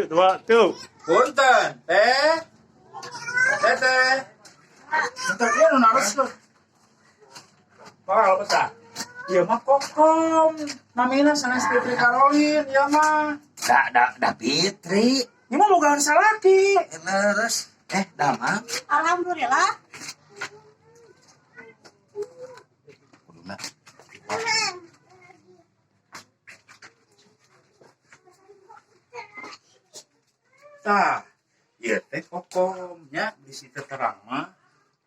dua, tuh. Punten, teh. Teh. Bentar dia nu naros lu. Bakal besar. Iya mah kokom. Namina sanes Fitri Karolin, iya mah. Da Fitri. Ini mah bogaan salaki. Leres. Damang. Alhamdulillah. Kuduna. Tah, iya teh kokomnya di situ terang mah.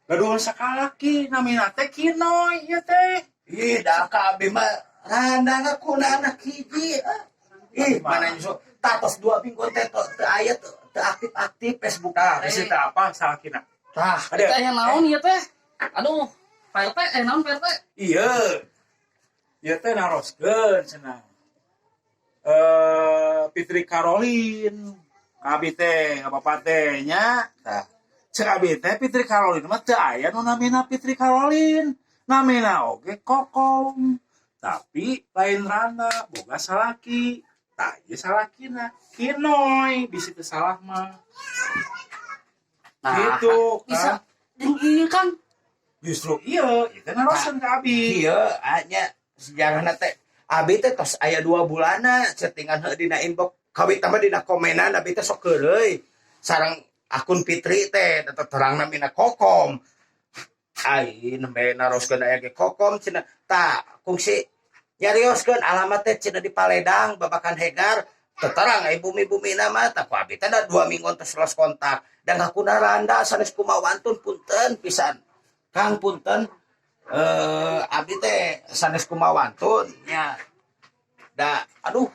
Gaduh sakalaki namina teh Kinoy, iya teh. Ih, da ka abi mah randang aku anak hiji. Ih, mana nyusul. Tatos 2 minggu teh teu aya teu aktif-aktif Facebook. Tah, di situ apa salakina? Tah, Ada. Teh yang naon ieu teh? Aduh, PRT naon PRT? Iya. Iya teh naroskeun cenah. Fitri Karolin. Kabi teh, apa teh nya? tah. Cek abi teh Fitri Karolin mah teu aya nu namina Fitri Karolin. Namina oge Kokom. Tapi lain randa, boga salaki. Tah, ieu salakina. Kinoy, di situ salah mah. Nah, Gitu bisa. kan. Jeung ieu kan Justru iya, itu naroskeun ka abi. Iya, anya sejarahna teh abi teh tos aya 2 bulana settingan heuh dina inbox kawit tambah dina komenan abi teh sok keureuy sareng akun Fitri teh terang namina Kokom ai nembe naroskeun aya ge Kokom cenah tah kungsi nyarioskeun alamat teh cenah di Paledang babakan Hegar terang ai bumi-bumi nama tah ku abi teh da 2 minggu teh los kontak dan hakuna randa sanes kumawantun punten pisan Kang punten abi teh sanes kumawantun nya da aduh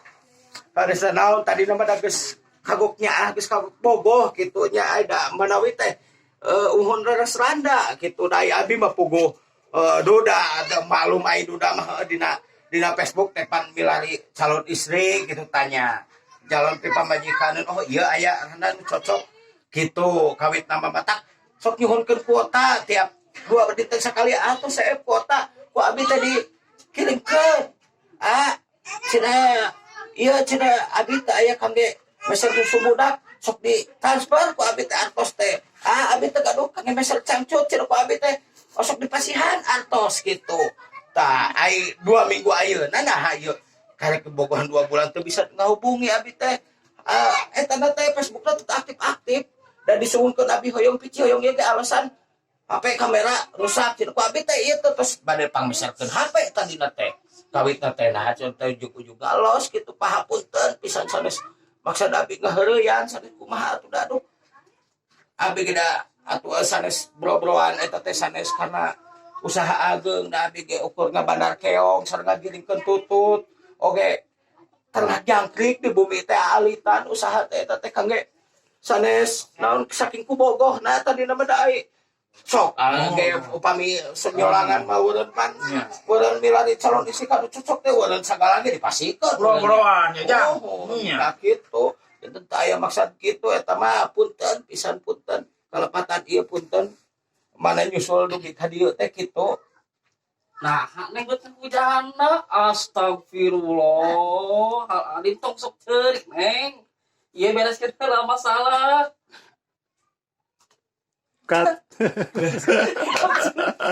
sanes naon tadi nama da geus kagoknya geus kagok bogoh kitu nya da manawi teh uhun reres randa kitu da abi mah puguh duda da malum ai duda mah dina Facebook teh pan milari calon istri gitu tanya calon pipa majikan oh iya aya randa nu cocok gitu kawit nama batak sok nyuhunkeun kuota tiap 2 detik sekali atau saya kuota ku abi tadi kirimkeun cenah iya cenah abi teh aya kangge meser susu budak sok di transfer ku abi teh artos teh abi teh gaduh kangge meser cangcut cenah ku abi teh sok di pasihan artos gitu tah ai 2 minggu ayeuna nah ayeuna karek kebogohan 2 bulan teh bisa ngahubungi abi teh eta teh Facebookna teu aktif-aktif dan disuhunkeun abi hoyong pici hoyong ieu ge alasan HP kamera rusak cenah ku abi teh ieu terus bade pangmiserkeun HP tadina teh kawitna teh nah contoh ujug-ujug galos kitu pahapunten pisan sanes maksud abi ngaheureuyan sanes kumaha atuh aduh abi ge da atuh sanes bro-broan eta teh sanes karena usaha ageung da abi ge ukur ngabandar keong sareng ngagiringkeun tutut oge tengah jangkrik di bumi teh alitan usaha teh eta teh kangge sanes naon saking kubogoh nah tadina mah da ai sok kayak upami senyolangan mah urun pan urun milari calon istri kanu cocok teh urun sagala ge dipasikeun Bro-broan ya jang. nah kitu itu aya maksud kitu eta mah punten pisan punten kalepatan ieu punten mana nyusul dugi ka dieu teh kitu nah neng beuteung hujana astagfirullah hal adin tong sok teurik neng ieu bereskeun heula masalah Cut.